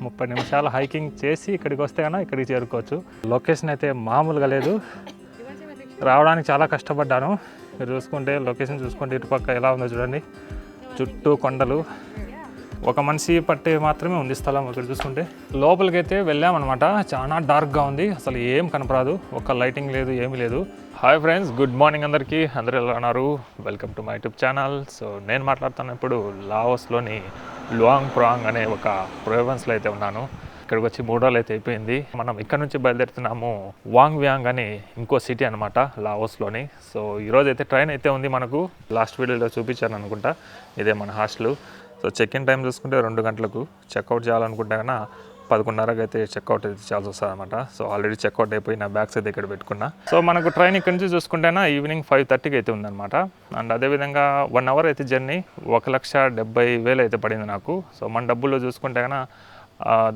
30 నిమిషాలు హైకింగ్ చేసి ఇక్కడికి వస్తే కన్నా ఇక్కడికి చేరుకోవచ్చు. లొకేషన్ అయితే మామూలుగా లేదు, రావడానికి చాలా కష్టపడ్డాను. మీరు చూసుకుంటే లొకేషన్ చూసుకుంటే ఇటుపక్క ఎలా ఉందో చూడండి, చుట్టూ కొండలు, ఒక మనిషి పట్టే మాత్రమే ఉంది స్థలం. ఇక్కడ చూసుకుంటే లోపలికైతే వెళ్ళామన్నమాట. చాలా డార్క్గా ఉంది, అసలు ఏం కనపరాదు, ఒక లైటింగ్ లేదు, ఏమీ లేదు. హాయ్ ఫ్రెండ్స్, గుడ్ మార్నింగ్ అందరికీ. అందరూ ఎలా ఉన్నారు? Welcome to my YouTube channel. So నేను మాట్లాడుతున్న ఇప్పుడు లాఓస్లోని లువాంగ్ ప్రాంగ్ అనే ఒక ప్రొవిన్స్లో అయితే ఉన్నాను. ఇక్కడికి వచ్చి 3 రోజులు అయితే అయిపోయింది. మనం ఇక్కడ నుంచి బయలుదేరుతున్నాము వాంగ్ వ్యాంగ్ అని ఇంకో సిటీ అనమాట లాఓస్లోని. సో ఈరోజు అయితే ట్రైన్ అయితే ఉంది మనకు. లాస్ట్ వీడియోలో చూపించాను అనుకుంటా. ఇదే మన hostel. So check in time చూసుకుంటే 2 గంటలకు, చెక్అవుట్ చేయాలనుకుంటే కన్నా 11:30కి అయితే చెక్అవుట్ అయితే చేయాల్సి వస్తుంది అనమాట. సో ఆల్రెడీ చెక్అవుట్ అయిపోయి నా బ్యాగ్స్ అయితే ఇక్కడ పెట్టుకున్నా. సో మనకు ట్రైన్ ఇక్కడ నుంచి చూసుకుంటేనా ఈవినింగ్ 5:30కి అయితే ఉందన్నమాట. అండ్ అదేవిధంగా 1 అవర్ అయితే జర్నీ 1,70,000 అయితే పడింది నాకు. సో మన డబ్బుల్లో చూసుకుంటే కన్నా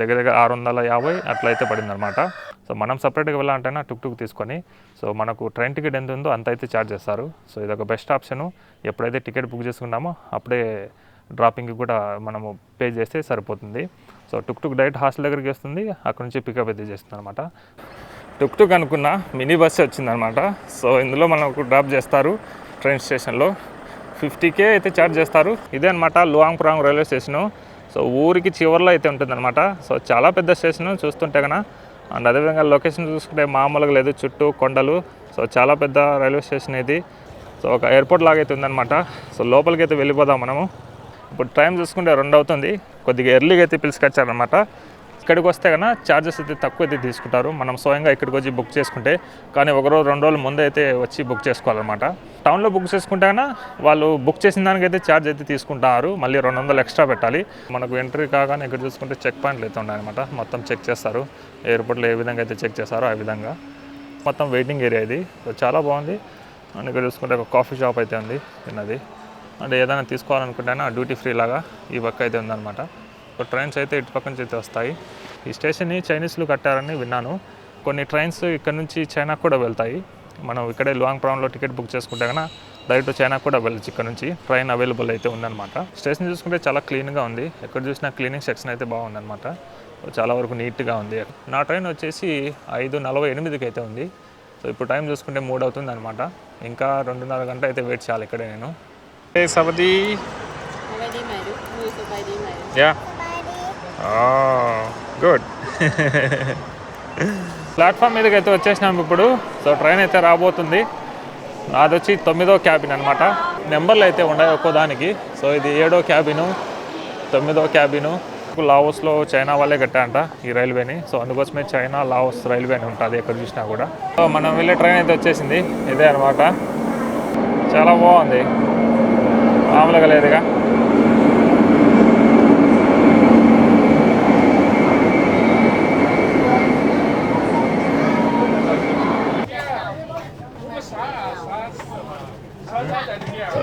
దగ్గర 650 అట్లా అయితే పడింది అనమాట. సో మనం సపరేట్గా వెళ్ళాలంటేనా టుక్ తీసుకొని, సో మనకు ట్రైన్ టికెట్ ఎంత ఉందో అంత అయితే ఛార్జ్ చేస్తారు. సో ఇదొక బెస్ట్ ఆప్షను. ఎప్పుడైతే టికెట్ బుక్ చేసుకున్నామో అప్పుడే డ్రాపింగ్కి కూడా మనము పే చేస్తే సరిపోతుంది. సో టుక్ డైరెక్ట్ హాస్టల్ దగ్గరికి వస్తుంది, అక్కడ నుంచి పికప్ అయితే చేస్తుంది అనమాట. టుక్ అనుకున్న మినీ బస్సు వచ్చిందనమాట. సో ఇందులో మనకు డ్రాప్ చేస్తారు ట్రైన్ స్టేషన్లో. 50K అయితే ఛార్జ్ చేస్తారు. ఇదే అనమాట లువాంగ్ ప్రాంగ్ రైల్వే స్టేషను. సో ఊరికి చివరిలో అయితే ఉంటుందన్నమాట. సో చాలా పెద్ద స్టేషను చూస్తుంటే కన్నా. అండ్ అదేవిధంగా లొకేషన్ చూసుకుంటే మామూలుగా లేదు, చుట్టూ కొండలు. సో చాలా పెద్ద రైల్వే స్టేషన్ ఇది. సో ఒక ఎయిర్పోర్ట్ లాగా అయితే ఉందన్నమాట. సో లోపలికి అయితే వెళ్ళిపోదాం మనము. ఇప్పుడు టైం చూసుకుంటే 2 అవుతుంది. కొద్దిగా ఎర్లీగా అయితే పిలుచుకొచ్చారనమాట. ఇక్కడికి వస్తే కన్నా ఛార్జెస్ అయితే తక్కువ అయితే తీసుకుంటారు, మనం స్వయంగా ఇక్కడికి వచ్చి బుక్ చేసుకుంటే. కానీ 1 రోజు 2 రోజుల ముందు అయితే వచ్చి బుక్ చేసుకోవాలన్నమాట. టౌన్లో బుక్ చేసుకుంటే కన్నా వాళ్ళు బుక్ చేసిన దానికైతే ఛార్జ్ అయితే తీసుకుంటారు, మళ్ళీ 200 ఎక్స్ట్రా పెట్టాలి. మనకు ఎంట్రీ కాగానే ఇక్కడ చూసుకుంటే చెక్ పాయింట్లు అయితే ఉన్నాయన్నమాట. మొత్తం చెక్ చేస్తారు, ఎయిర్పోర్ట్లో ఏ విధంగా అయితే చెక్ చేస్తారో ఆ విధంగా. మొత్తం వెయిటింగ్ ఏరియా ఇది. సో చాలా బాగుంది. అండ్ ఇక్కడ చూసుకుంటే ఒక కాఫీ షాప్ అయితే ఉంది చిన్నది. అంటే ఏదైనా తీసుకోవాలనుకుంటేనా డ్యూటీ ఫ్రీ లాగా ఈ పక్క అయితే ఉందన్నమాట. సో ట్రైన్స్ అయితే ఇటు పక్క నుంచి అయితే వస్తాయి. ఈ స్టేషన్ని చైనీస్లు కట్టారని విన్నాను. కొన్ని ట్రైన్స్ ఇక్కడ నుంచి చైనాకు కూడా వెళ్తాయి. మనం ఇక్కడే లువాంగ్ ప్రాంగ్లో టికెట్ బుక్ చేసుకుంటే కన్నా డైరెక్ట్ చైనాకు కూడా వెళ్ళచ్చు. ఇక్కడ నుంచి ట్రైన్ అవైలబుల్ అయితే ఉందన్నమాట. స్టేషన్ చూసుకుంటే చాలా క్లీన్గా ఉంది, ఎక్కడ చూసినా క్లీనింగ్ సెక్షన్ అయితే బాగుందన్నమాట. చాలా వరకు నీట్గా ఉంది. నా ట్రైన్ వచ్చేసి 5:48కి అయితే ఉంది. సో ఇప్పుడు టైం చూసుకుంటే 3 అవుతుంది అనమాట. ఇంకా 2.5 గంట అయితే వెయిట్ చేయాలి ఇక్కడే నేను. సవది యా గుడ్. ప్లాట్ఫామ్ మీదకి అయితే వచ్చేసినాము ఇప్పుడు. సో ట్రైన్ అయితే రాబోతుంది. అది వచ్చి 9వ క్యాబిన్ అనమాట. నెంబర్లు అయితే ఉన్నాయి ఒక్కో దానికి. సో ఇది 7వ క్యాబిను, 9వ క్యాబిను. లాఓస్లో చైనా వాళ్ళే కట్టారంట ఈ రైల్వేని. సో అందుకోసమే చైనా లాఓస్ రైల్వే అని ఉంటుంది ఎక్కడ చూసినా కూడా. సో మనం వెళ్ళే ట్రైన్ అయితే వచ్చేసింది, ఇదే అనమాట. చాలా బాగుంది, మామూలుగా లేదుగా.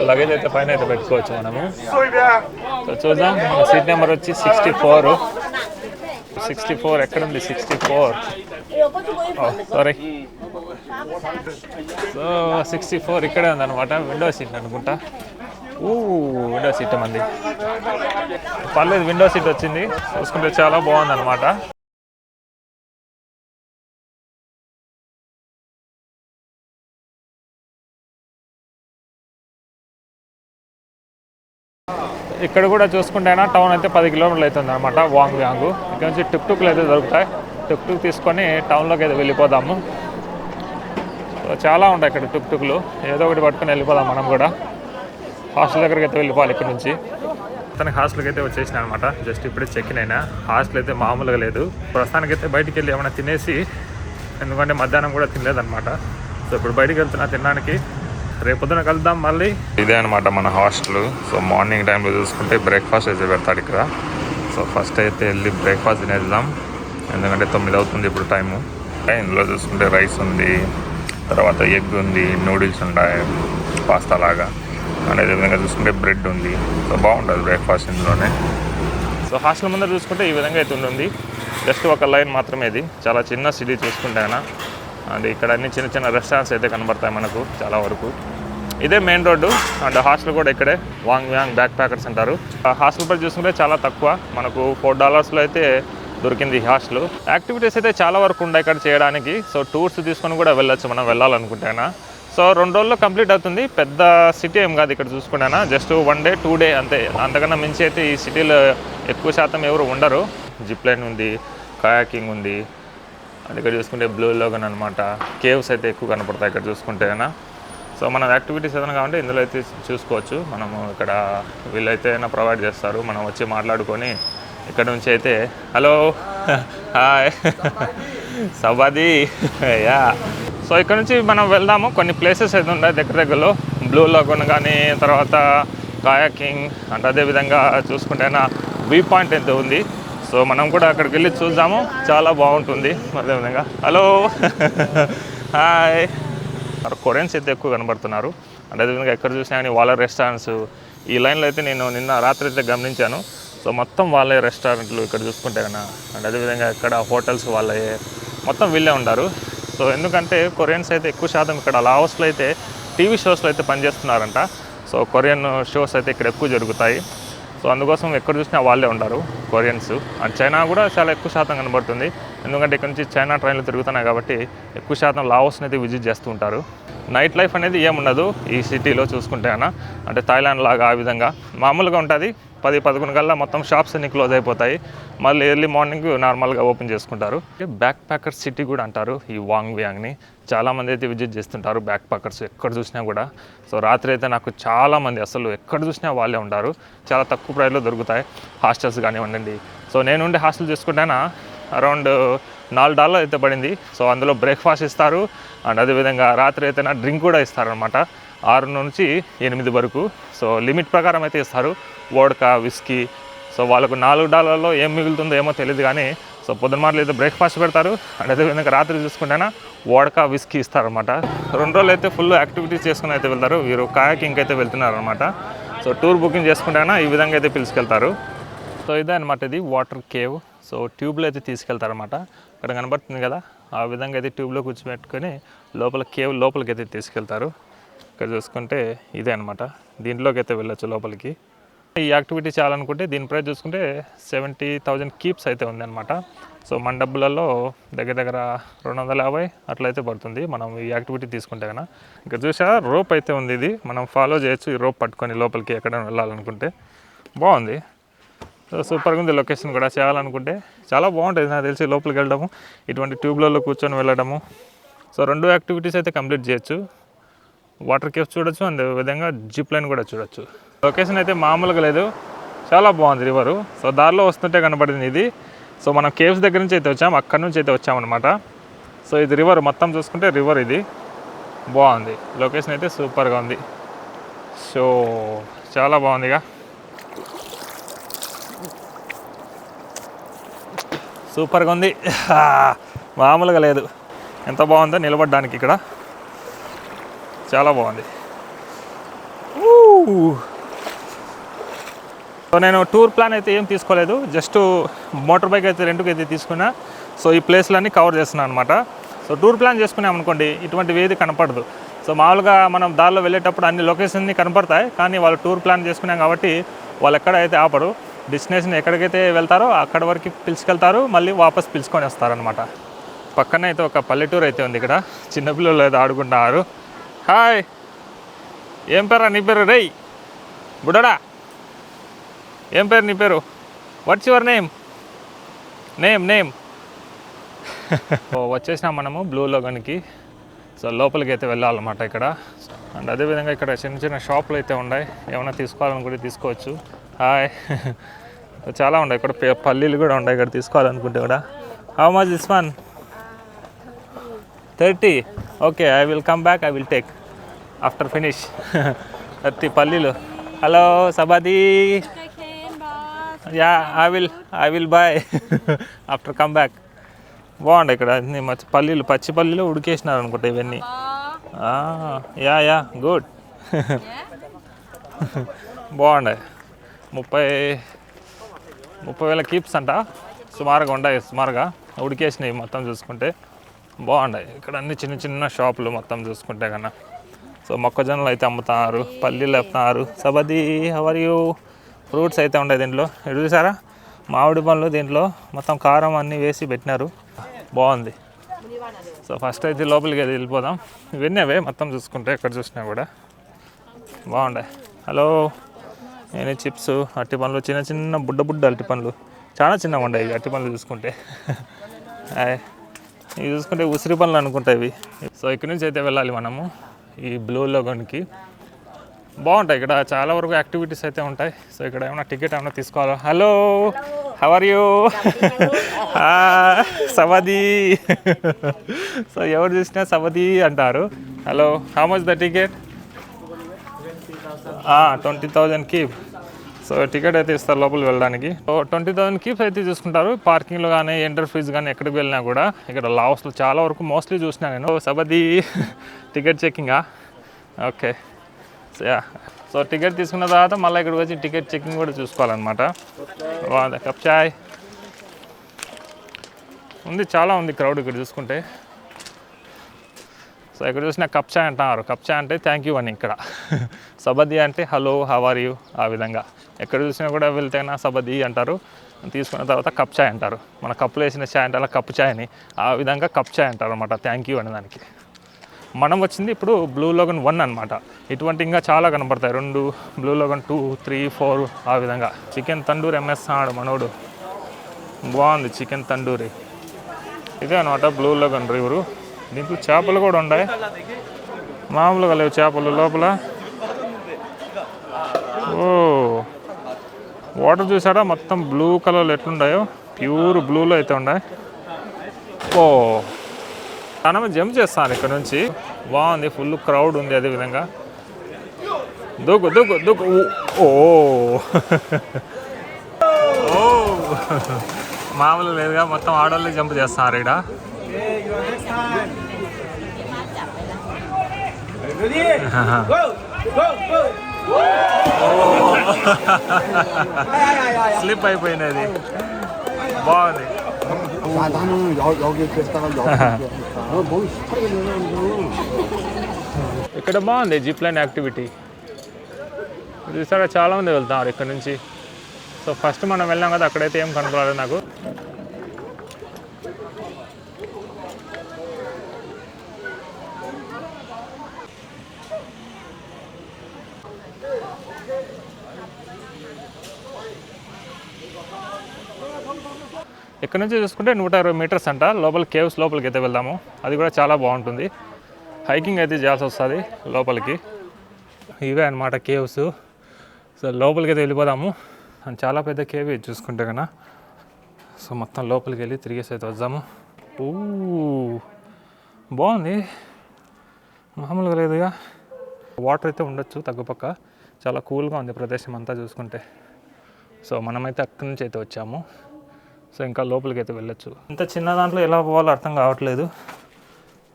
లగేజ్ అయితే పైన అయితే పెట్టుకోవచ్చు మనము. సో చూద్దాం. మన సీట్ నెంబర్ వచ్చి 64. ఎక్కడుంది 64? సారీ. సో 64 ఇక్కడే ఉందన్నమాట. విండో సీట్ అనుకుంటా. విండో సీట్ మంది పర్లేదు, విండో సీట్ వచ్చింది. చూసుకుంటే చాలా బాగుందన్నమాట. ఇక్కడ కూడా చూసుకుంటేనా టౌన్ అయితే 10 కిలోమీటర్లు అవుతుంది అనమాట వాంగ్ వ్యాంగ్. ఇక్కడ నుంచి టుక్లు అయితే దొరుకుతాయి. టుక్ తీసుకొని టౌన్లోకి అయితే వెళ్ళిపోదాము. సో చాలా ఉంటాయి ఇక్కడ టుక్లు. ఏదో ఒకటి పట్టుకొని వెళ్ళిపోదాం మనం కూడా. హాస్టల్ దగ్గరికి అయితే వెళ్ళిపోవాలి ఇక్కడ నుంచి. తనకి హాస్టల్కి అయితే వచ్చేసిన అనమాట. జస్ట్ ఇప్పుడే చెక్ ఇన్ అయినా. హాస్టల్ అయితే మామూలుగా లేదు. ప్రస్తుతానికైతే బయటికి వెళ్ళి ఏమైనా తినేసి, ఎందుకంటే మధ్యాహ్నం కూడా తినలేదన్నమాట. సో ఇప్పుడు బయటికి వెళ్తున్నా తినడానికి. రేపొద్దున కలుద్దాం మళ్ళీ. ఇదే అనమాట మన హాస్టల్. సో మార్నింగ్ టైంలో చూసుకుంటే బ్రేక్ఫాస్ట్ అయితే పెడతాడు ఇక్కడ. సో ఫస్ట్ అయితే వెళ్ళి బ్రేక్ఫాస్ట్ తినేద్దాం, ఎందుకంటే 9 అవుతుంది ఇప్పుడు టైము. ఇందులో చూసుకుంటే రైస్ ఉంది, తర్వాత ఎగ్ ఉంది, నూడిల్స్ ఉంటాయి పాస్తా లాగా. అండ్ అదేవిధంగా చూసుకుంటే బ్రెడ్ ఉంది. సో బాగుంటుంది బ్రేక్ఫాస్ట్ ఇందులోనే. సో హాస్టల్ ముందర చూసుకుంటే ఈ విధంగా అయితే ఉంటుంది. జస్ట్ ఒక లైన్ మాత్రమే ఇది. చాలా చిన్న సిటీ చూసుకుంటే అయినా. అండ్ ఇక్కడ అన్ని చిన్న రెస్టారెంట్స్ అయితే కనబడతాయి మనకు చాలా వరకు. ఇదే మెయిన్ రోడ్డు. అండ్ హాస్టల్ కూడా ఇక్కడే, వాంగ్ వ్యాంగ్ బ్యాక్ ప్యాకర్స్ అంటారు. హాస్టల్ ప్రైస్ చూసుకుంటే చాలా తక్కువ. మనకు $4 అయితే దొరికింది ఈ హాస్టల్. యాక్టివిటీస్ అయితే చాలా వరకు ఉన్నాయి ఇక్కడ చేయడానికి. సో టూర్స్ తీసుకొని కూడా వెళ్ళొచ్చు మనం వెళ్ళాలనుకుంటేనా. సో 2 రోజుల్లో కంప్లీట్ అవుతుంది. పెద్ద సిటీ ఏం కాదు ఇక్కడ చూసుకుంటేనా, జస్ట్ 1 డే 2 డే అంతే. అంతకన్నా మించి అయితే ఈ సిటీలో ఎక్కువ శాతం ఎవరు ఉండరు. జిప్ లైన్ ఉంది, కయాకింగ్ ఉంది, అది ఇక్కడ చూసుకుంటే బ్లూ లాగూన్ అనమాట. కేవ్స్ అయితే ఎక్కువ కనపడతాయి ఇక్కడ చూసుకుంటేనా. సో మనం యాక్టివిటీస్ ఏదైనా కావాలంటే ఇందులో అయితే చూసుకోవచ్చు. మనము ఇక్కడ వీళ్ళైతే అయినా ప్రొవైడ్ చేస్తారు. మనం వచ్చి మాట్లాడుకొని ఇక్కడ నుంచి అయితే హలో హాయ్ సబాది యా. సో ఇక్కడ నుంచి మనం వెళ్దాము. కొన్ని ప్లేసెస్ అయితే ఉన్నాయి దగ్గరలో, బ్లూ లాగూన్ కానీ, తర్వాత కాయాకింగ్ అంటే అదేవిధంగా చూసుకుంటేనా వ్యూ పాయింట్ అయితే ఉంది. సో మనం కూడా అక్కడికి వెళ్ళి చూద్దాము, చాలా బాగుంటుంది. అదేవిధంగా హలో హాయ్. కొరియన్స్ అయితే ఎక్కువ కనబడుతున్నారు. అంటే అదేవిధంగా ఎక్కడ చూసినా కానీ వాళ్ళ రెస్టారెంట్స్ ఈ లైన్లో అయితే నేను నిన్న రాత్రి అయితే గమనించాను. సో మొత్తం వాళ్ళే రెస్టారెంట్లు ఇక్కడ చూసుకుంటే కన్నా. అండ్ అదేవిధంగా ఇక్కడ హోటల్స్ వాళ్ళే మొత్తం వీళ్ళే ఉంటారు. సో ఎందుకంటే కొరియన్స్ అయితే ఎక్కువ శాతం ఇక్కడ లావోస్లో అయితే టీవీ షోస్లో అయితే పనిచేస్తున్నారంట. సో కొరియన్ షోస్ అయితే ఇక్కడ ఎక్కువ జరుగుతాయి. సో అందుకోసం ఎక్కడ చూసినా వాళ్ళే ఉంటారు కొరియన్స్. అండ్ చైనా కూడా చాలా ఎక్కువ శాతం కనబడుతుంది. ఎందుకంటే ఇక్కడ నుంచి చైనా ట్రైన్లు తిరుగుతున్నాయి కాబట్టి ఎక్కువ శాతం లావోస్ని అయితే విజిట్ చేస్తూ ఉంటారు. నైట్ లైఫ్ అనేది ఏముండదు ఈ సిటీలో చూసుకుంటే అన్న. అంటే థాయిలాండ్ లాగా ఆ విధంగా మామూలుగా ఉంటుంది. 10-11 కల్లా మొత్తం షాప్స్ అన్ని క్లోజ్ అయిపోతాయి. మళ్ళీ ఎర్లీ మార్నింగ్ నార్మల్గా ఓపెన్ చేసుకుంటారు. బ్యాక్ ప్యాకర్ సిటీ కూడా అంటారు ఈ వాంగ్ వ్యాంగ్ని. చాలామంది అయితే విజిట్ చేస్తుంటారు బ్యాక్ ప్యాకర్స్ ఎక్కడ చూసినా కూడా. సో రాత్రి అయితే నాకు చాలామంది అసలు ఎక్కడ చూసినా వాళ్ళే ఉంటారు. చాలా తక్కువ ప్రైస్లో దొరుకుతాయి హాస్టల్స్ కానివ్వండి. సో నేను ఉండే హాస్టల్ చూసుకుంటేనా అరౌండ్ $4 అయితే పడింది. సో అందులో బ్రేక్ఫాస్ట్ ఇస్తారు. అండ్ అదేవిధంగా రాత్రి అయితే డ్రింక్ కూడా ఇస్తారనమాట. 6 నుంచి 8 వరకు. సో లిమిట్ ప్రకారం అయితే ఇస్తారు. Vodka, whisky. సో వాళ్ళకు $4లో ఏం మిగులుతుందో ఏమో తెలియదు కానీ సో పొద్దున్నమాటలు అయితే బ్రేక్ఫాస్ట్ పెడతారు. అండ్ అదేవిధంగా రాత్రి చూసుకుంటేనా వోడ్కా, విస్కీ ఇస్తారనమాట. 2 రోజులు అయితే ఫుల్ యాక్టివిటీస్ చేసుకుని అయితే వెళ్తారు. వీరు కాయాకింగ్ అయితే వెళ్తున్నారు అనమాట. సో టూర్ బుకింగ్ చేసుకుంటేనా ఈ విధంగా అయితే పిలుచుకెళ్తారు. సో ఇదే అనమాట, ఇది వాటర్ కేవ్. సో ట్యూబ్లో అయితే తీసుకెళ్తారనమాట. ఇక్కడ కనబడుతుంది కదా, ఆ విధంగా అయితే ట్యూబ్లో కూర్చోబెట్టుకొని లోపల కేవ్ లోపలికి అయితే తీసుకెళ్తారు. ఇక్కడ చూసుకుంటే ఇదే అనమాట, దీంట్లోకి అయితే వెళ్ళొచ్చు లోపలికి. ఈ యాక్టివిటీ చేయాలనుకుంటే దీని ప్రైస్ చూసుకుంటే 70,000 కీప్స్ అయితే ఉందన్నమాట. సో మన డబ్బులలో దగ్గర దగ్గర 250 అట్లయితే పడుతుంది మనం ఈ యాక్టివిటీ తీసుకుంటే కన్నా. ఇక్కడ చూసా రోప్ అయితే ఉంది, ఇది మనం ఫాలో చేయొచ్చు. ఈ రోప్ పట్టుకొని లోపలికి ఎక్కడైనా వెళ్ళాలనుకుంటే బాగుంది. సో సూపర్గా ఉంది లొకేషన్ కూడా. చేయాలనుకుంటే చాలా బాగుంటుంది నాకు తెలిసి లోపలికి వెళ్ళడము, ఇటువంటి ట్యూబ్లలో కూర్చొని వెళ్ళడము. సో 2 యాక్టివిటీస్ అయితే కంప్లీట్ చేయొచ్చు. వాటర్ కేవ్స్ చూడొచ్చు, అండ్ విధంగా జిప్ లైన్ కూడా చూడొచ్చు. లొకేషన్ అయితే మామూలుగా లేదు, చాలా బాగుంది రివరు. సో దారిలో వస్తుంటే కనబడింది ఇది. సో మనం కేవ్స్ దగ్గర నుంచి అయితే వచ్చాము, అక్కడి నుంచి అయితే వచ్చామన్నమాట. సో ఇది రివర్, మొత్తం చూసుకుంటే రివర్ ఇది. బాగుంది లొకేషన్ అయితే, సూపర్గా ఉంది. సో చాలా బాగుందిగా, సూపర్గా ఉంది. మామూలుగా లేదు, ఎంత బాగుందో నిలబడడానికి ఇక్కడ. చాలా బాగుంది. సో నేను టూర్ ప్లాన్ అయితే ఏం తీసుకోలేదు, జస్ట్ మోటార్ బైక్ అయితే రెంట్కి అయితే తీసుకున్నా. సో ఈ ప్లేస్లన్నీ కవర్ చేస్తున్నాను అనమాట. సో టూర్ ప్లాన్ చేసుకున్నాం అనుకోండి ఇటువంటివి ఏది కనపడదు. సో మామూలుగా మనం దారిలో వెళ్ళేటప్పుడు అన్ని లొకేషన్ని కనపడతాయి, కానీ వాళ్ళు టూర్ ప్లాన్ చేసుకున్నాం కాబట్టి వాళ్ళు ఎక్కడైతే ఆపరు. డెస్టినేషన్ ఎక్కడికైతే వెళ్తారో అక్కడ వరకు పిలుచుకెళ్తారు, మళ్ళీ వాపస్ పిలుచుకొని వస్తారనమాట. పక్కన అయితే ఒక పల్లెటూరు అయితే ఉంది. ఇక్కడ చిన్నపిల్లలు అయితే ఆడుకుంటున్నారు. హాయ్, ఏం పేరా నీ పేరు? రేయ్ బుడడా, ఏం పేరు నీ పేరు? What's your name? నేమ్ వచ్చేసినాం మనము బ్లూ లాగూన్కి. సో లోపలికి అయితే వెళ్ళాలన్నమాట ఇక్కడ. అండ్ అదేవిధంగా ఇక్కడ చిన్న చిన్న షాపులు అయితే ఉన్నాయి, ఏమైనా తీసుకోవాలనుకుంటే తీసుకోవచ్చు. హాయ్, చాలా ఉన్నాయి ఇక్కడ, పల్లీలు కూడా ఉన్నాయి ఇక్కడ తీసుకోవాలనుకుంటే కూడా. How much this one? 30. Okay, I will come back, I will take after finish. 30 పల్లీలు. హలో సబాది. Yeah, I will buy after come back. బాగుంటాయి ఇక్కడ అన్ని పల్లీలు, పచ్చి పల్లీలు ఉడికేసినారు అనుకుంటా ఇవన్నీ. Yeah good. బాగున్నాయి. 30,000 కీప్స్ అంట, సుమారుగా ఉన్నాయి. సుమారుగా ఉడికేసినాయి మొత్తం చూసుకుంటే. బాగున్నాయి ఇక్కడ అన్ని చిన్న చిన్న షాపులు మొత్తం చూసుకుంటే కన్నా. సో మొక్కజొన్నలు అయితే అమ్ముతున్నారు, పల్లీలు అమ్ముతున్నారు. సబది హౌ ఆర్ యూ? ఫ్రూట్స్ అయితే ఉన్నాయి దీంట్లో. ఎటు చూసారా, మామిడి పండ్లు దీంట్లో మొత్తం కారం అన్నీ వేసి పెట్టినారు, బాగుంది. సో ఫస్ట్ అయితే లోపలికి వెళ్ళిపోదాం. ఇవన్నీ అవే మొత్తం చూసుకుంటే ఎక్కడ చూసినా కూడా బాగుంటాయి. హలో, నేను చిప్స్, అరటి పండ్లు, చిన్న చిన్న బుడ్డ అరటి పండ్లు, చాలా చిన్నగా ఉంటాయి ఇవి అరటి పండ్లు చూసుకుంటే. ఇవి చూసుకుంటే ఉసిరి పండ్లు అనుకుంటాయి ఇవి. సో ఇక్కడ నుంచి అయితే వెళ్ళాలి మనము ఈ బ్లూ లాగూన్కి. బాగుంటాయి ఇక్కడ, చాలా వరకు యాక్టివిటీస్ అయితే ఉంటాయి. సో ఇక్కడ ఏమైనా టికెట్ ఏమైనా తీసుకోవాలా? Hello, how are you? సవది. సో ఎవరు చూసినా సవది అంటారు. Hello, how much the ticket? 20,000 kip. So ticket అయితే ఇస్తారు లోపలికి వెళ్ళడానికి. 20,000 కీప్స్ అయితే చూసుకుంటారు. పార్కింగ్లో కానీ ఎంటర్ ఫీజ్ కానీ ఎక్కడికి వెళ్ళినా కూడా. ఇక్కడ లాస్ట్లో చాలా వరకు మోస్ట్లీ చూసినా నేను. సబది టికెట్ చెక్కింగా? ఓకే. సో టికెట్ తీసుకున్న తర్వాత మళ్ళీ ఇక్కడికి వచ్చి టికెట్ చెక్కింగ్ కూడా చూసుకోవాలన్నమాట. కప్ చాయ్ ఉంది, చాలా ఉంది క్రౌడ్ ఇక్కడ చూసుకుంటే. సో ఇక్కడ చూసిన కప్ చాయ్ అంటున్నారు. కప్ చాయ్ అంటే థ్యాంక్ యూ అని ఇక్కడ. సబది అంటే హలో, హౌ ఆర్ యూ, ఆ విధంగా. ఎక్కడ చూసినా కూడా వెళ్తేనా సబది అంటారు, తీసుకున్న తర్వాత కప్ చాయ్ అంటారు. మన కప్పులో వేసిన చాయ్ అంటే అలా కప్పు చాయ్ని ఆ విధంగా కప్ చాయ్ అంటారు అనమాట, థ్యాంక్ యూ అనే దానికి. మనం వచ్చింది ఇప్పుడు బ్లూ లాగూన్ 1 అనమాట. ఇటువంటి ఇంకా చాలా కనపడతాయి, 2, బ్లూ లాగూన్ 2, 3, 4 ఆ విధంగా. చికెన్ తండూరి ఎంఎస్ ఆడు మనోడు, బాగుంది చికెన్ తండూరి. ఇదే అనమాట బ్లూ లాగూన్ రివరు. దీంట్లో చేపలు కూడా ఉన్నాయి, మామూలుగా లేవు చేపలు లోపల. ఓ వాటర్ చూసారా మొత్తం బ్లూ కలర్లో ఎట్లున్నాయో, ప్యూర్ బ్లూలో అయితే ఉన్నాయి. ఓ చాలా జంప్ చేస్తాను ఇక్కడ నుంచి, బాగుంది, ఫుల్ క్రౌడ్ ఉంది. అదేవిధంగా దూకు దూకు దూకు. ఓ ఓ మామూలు లేదుగా, మొత్తం ఆడవాళ్ళే జంప్ చేస్తున్నారు ఇక్కడ. స్లిప్ అయిపోయినది, బాగుంది. ఇక్కడ బాగుంది జిప్ లైన్ యాక్టివిటీ. చూసారా చాలా మంది వెళ్తున్నారు ఇక్కడ నుంచి. సో ఫస్ట్ మనం వెళ్ళాం కదా, అక్కడైతే ఏం కనపడలేదు నాకు. ఇక్కడ నుంచి చూసుకుంటే 120 మీటర్స్ అంట లోపల, కేవ్స్ లోపలికి అయితే వెళ్దాము. అది కూడా చాలా బాగుంటుంది. హైకింగ్ అయితే చేయాల్సి వస్తుంది లోపలికి. ఇవే అనమాట కేవ్స్. సో లోపలికి అయితే వెళ్ళిపోదాము. చాలా పెద్ద కేవ్ ఇది చూసుకుంటే కన్నా. సో మొత్తం లోపలికి వెళ్ళి తిరిగేసి అయితే వద్దాము. బాగుంది, మామూలుగా లేదుగా. వాటర్ అయితే ఉండొచ్చు తగ్గుపక్క, చాలా కూల్గా ఉంది ప్రదేశం అంతా చూసుకుంటే. సో మనమైతే అక్కడి నుంచి అయితే వచ్చాము. సో ఇంకా లోపలికి అయితే వెళ్ళొచ్చు. ఇంత చిన్న దాంట్లో ఎలా పోవాలో అర్థం కావట్లేదు.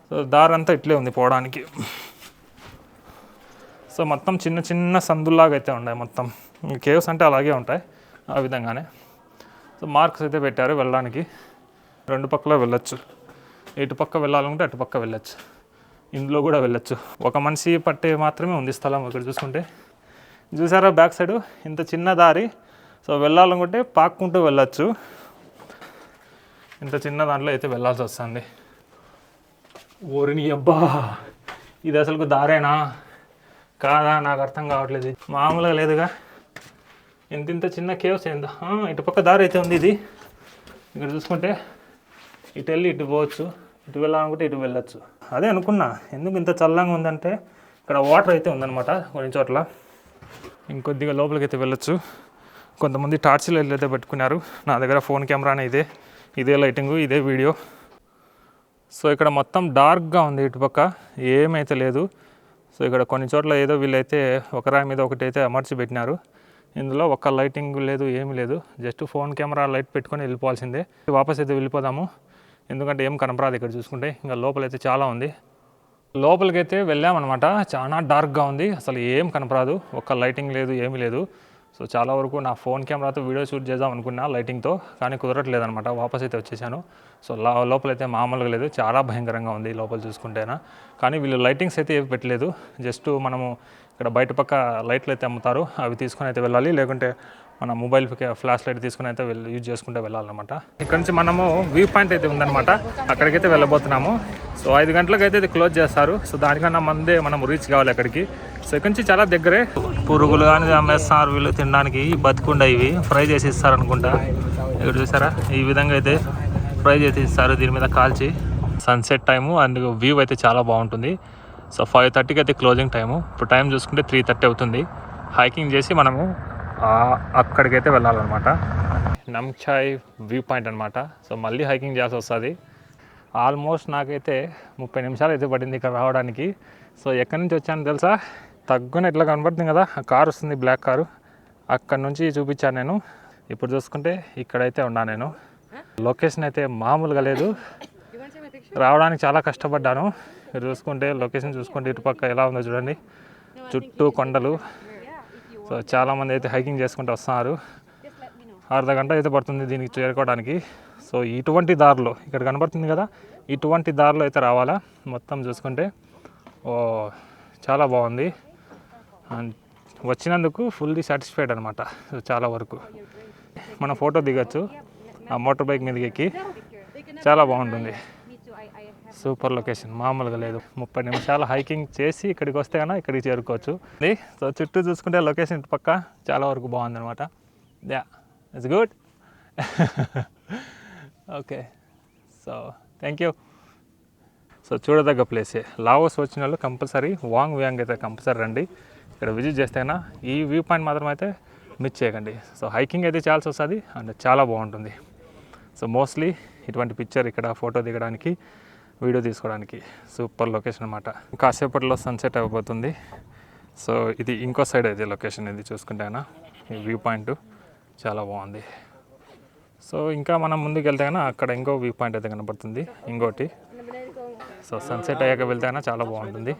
సో దారి అంతా ఇట్లే ఉంది పోవడానికి. సో మొత్తం చిన్న చిన్న సందుల్లాగా అయితే ఉన్నాయి మొత్తం. కేవ్స్ అంటే అలాగే ఉంటాయి ఆ విధంగానే. సో మార్క్స్ అయితే పెట్టారు వెళ్ళడానికి, 2 పక్కల వెళ్ళొచ్చు. ఇటు పక్క వెళ్ళాలంటే అటు పక్క వెళ్ళొచ్చు, ఇందులో కూడా వెళ్ళొచ్చు. ఒక మనిషి పట్టే మాత్రమే ఉంది స్థలం ఇక్కడ చూసుకుంటే. చూసారా బ్యాక్ సైడ్ ఇంత చిన్న దారి. సో వెళ్ళాలనుకుంటే పాక్కుంటూ వెళ్ళొచ్చు. ఇంత చిన్న దాంట్లో అయితే వెళ్ళాల్సి వస్తుంది. ఓరిని అబ్బా, ఇది అసలు దారేనా కాదా నాకు అర్థం కావట్లేదు. మామూలుగా లేదుగా, ఇంత చిన్న కేవ్స్ ఏందా. ఇటుపక్క దారి అయితే ఉంది. ఇది ఇక్కడ చూసుకుంటే ఇటు వెళ్ళి ఇటు పోవచ్చు, ఇటు వెళ్ళాలనుకుంటే ఇటు వెళ్ళొచ్చు. అదే అనుకున్నా, ఎందుకు ఇంత చల్లంగా ఉందంటే ఇక్కడ వాటర్ అయితే ఉందన్నమాట కొన్ని చోట్ల. ఇంకొద్దిగా లోపలికి అయితే వెళ్ళొచ్చు. కొంతమంది టార్చ్ లైట్లు అయితే పెట్టుకున్నారు. నా దగ్గర ఫోన్ కెమెరానే ఇదే లైటింగు, ఇదే వీడియో. సో ఇక్కడ మొత్తం డార్క్గా ఉంది, ఇటుపక్క ఏమైతే లేదు. సో ఇక్కడ కొన్ని చోట్ల ఏదో వీళ్ళైతే ఒక రాయి మీద ఒకటి అయితే అమర్చి పెట్టినారు. ఇందులో ఒక్క లైటింగ్ లేదు, ఏమీ లేదు. జస్ట్ ఫోన్ కెమెరా లైట్ పెట్టుకొని వెళ్ళిపోవాల్సిందే. వాపస్ అయితే వెళ్ళిపోదాము, ఎందుకంటే ఏం కనపరాదు ఇక్కడ చూసుకుంటే. ఇంకా లోపలైతే చాలా ఉంది. లోపలికైతే వెళ్ళామన్నమాట. చాలా డార్క్గా ఉంది, అసలు ఏం కనపరాదు, ఒక్క లైటింగ్ లేదు, ఏమీ లేదు. సో చాలా వరకు నా ఫోన్ కెమెరాతో వీడియో షూట్ చేద్దాం అనుకున్నా లైటింగ్తో, కానీ కుదరట్లేదనమాట. వాపస్ అయితే వచ్చేసాను. సో లోపలైతే మామూలుగా లేదు, చాలా భయంకరంగా ఉంది లోపల చూసుకుంటేనా. కానీ వీళ్ళు లైటింగ్స్ అయితే ఏవి పెట్టలేదు. జస్ట్ మనము ఇక్కడ బయట పక్క లైట్లు అయితే అమ్ముతారు, అవి తీసుకొని అయితే వెళ్ళాలి. లేకుంటే మన మొబైల్ ఫ్లాష్ లైట్ తీసుకుని అయితే యూజ్ చేసుకుంటే వెళ్ళాలన్నమాట. ఇక్కడ నుంచి మనము వ్యూ పాయింట్ అయితే ఉందన్నమాట, అక్కడికైతే వెళ్ళబోతున్నాము. సో 5 గంటలకు అయితే ఇది క్లోజ్ చేస్తారు. సో దానికన్నా ముందే మనం రీచ్ కావాలి అక్కడికి. సో ఇక్కడ నుంచి చాలా దగ్గరే. పురుగులు కానీ అమ్మేస్తున్నారు వీళ్ళు తినడానికి. బతికుండా ఇవి ఫ్రై చేసి ఇస్తారు అనుకుంటా. ఇక్కడ చూసారా, ఈ విధంగా అయితే ఫ్రై చేసి ఇస్తారు దీని మీద కాల్చి. సన్సెట్ టైము అండ్ వ్యూ అయితే చాలా బాగుంటుంది. సో 5:30కి అయితే క్లోజింగ్ టైము. ఇప్పుడు టైం చూసుకుంటే 3:30 అవుతుంది. హైకింగ్ చేసి మనము అక్కడికైతే వెళ్ళాలన్నమాట. నమ్చాయ్ వ్యూ పాయింట్ అనమాట. సో మళ్ళీ హైకింగ్ చేయాల్సి వస్తుంది. ఆల్మోస్ట్ నాకైతే 30 నిమిషాలు అయితే పడింది ఇక్కడ రావడానికి. సో ఎక్కడి నుంచి వచ్చాను తెలుసా, తగ్గున ఇట్లా కనబడుతుంది కదా, ఆ కారు వస్తుంది, బ్లాక్ కారు, అక్కడ నుంచి చూపించాను నేను. ఇప్పుడు చూసుకుంటే ఇక్కడైతే ఉన్నాను నేను. లొకేషన్ అయితే మామూలుగా లేదు, రావడానికి చాలా కష్టపడ్డాను. మీరు చూసుకుంటే లొకేషన్ చూసుకుంటే ఇటుపక్క ఎలా ఉందో చూడండి, చుట్టూ కొండలు. సో చాలామంది అయితే హైకింగ్ చేసుకుంటూ వస్తున్నారు. అర్ధ గంట అయితే పడుతుంది దీనికి చేరుకోవడానికి. సో ఇటువంటి దారిలో ఇక్కడ కనబడుతుంది కదా, ఇటువంటి దారిలో అయితే రావాలా. మొత్తం చూసుకుంటే చాలా బాగుంది. అండ్ వచ్చినందుకు ఫుల్లీ సాటిస్ఫైడ్ అనమాట. సో చాలా వరకు మనం ఫోటో దిగచ్చు ఆ మోటార్ బైక్ మీదకి ఎక్కి, చాలా బాగుంటుంది. సూపర్ లొకేషన్, మామూలుగా లేదు. 30 నిమిషాలు హైకింగ్ చేసి ఇక్కడికి వస్తే కన్నా ఇక్కడికి చేరుకోవచ్చు. సో చుట్టూ చూసుకుంటే లొకేషన్ ఇటు పక్క చాలా వరకు బాగుంది అనమాట. Yeah, it's good. Okay, so thank you. So చూడదగ్గ ప్లేసే. లావోస్ వచ్చిన వాళ్ళు కంపల్సరీ వాంగ్ వ్యాంగ్ అయితే కంపల్సరీ రండి. ఇక్కడ విజిట్ చేస్తే కన్నా ఈ వ్యూ పాయింట్ మాత్రం అయితే మిస్ చేయకండి. సో హైకింగ్ అయితే చేయాల్సి వస్తుంది అండ్ చాలా బాగుంటుంది. సో మోస్ట్లీ ఇటువంటి పిక్చర్ ఇక్కడ ఫోటో దిగడానికి, వీడియో తీసుకోవడానికి సూపర్ లొకేషన్ అనమాట. కాసేపట్లో సన్సెట్ అయిపోతుంది. సో ఇది ఇంకో సైడ్ అయితే లొకేషన్, ఇది చూసుకుంటే ఈ వ్యూ పాయింట్ చాలా బాగుంది. సో ఇంకా మనం ముందుకు వెళ్తే కన్నా అక్కడ ఇంకో వ్యూ పాయింట్ అయితే కనబడుతుంది ఇంకోటి. సో సన్సెట్ అయ్యాక వెళ్తే కన్నా చాలా బాగుంటుంది.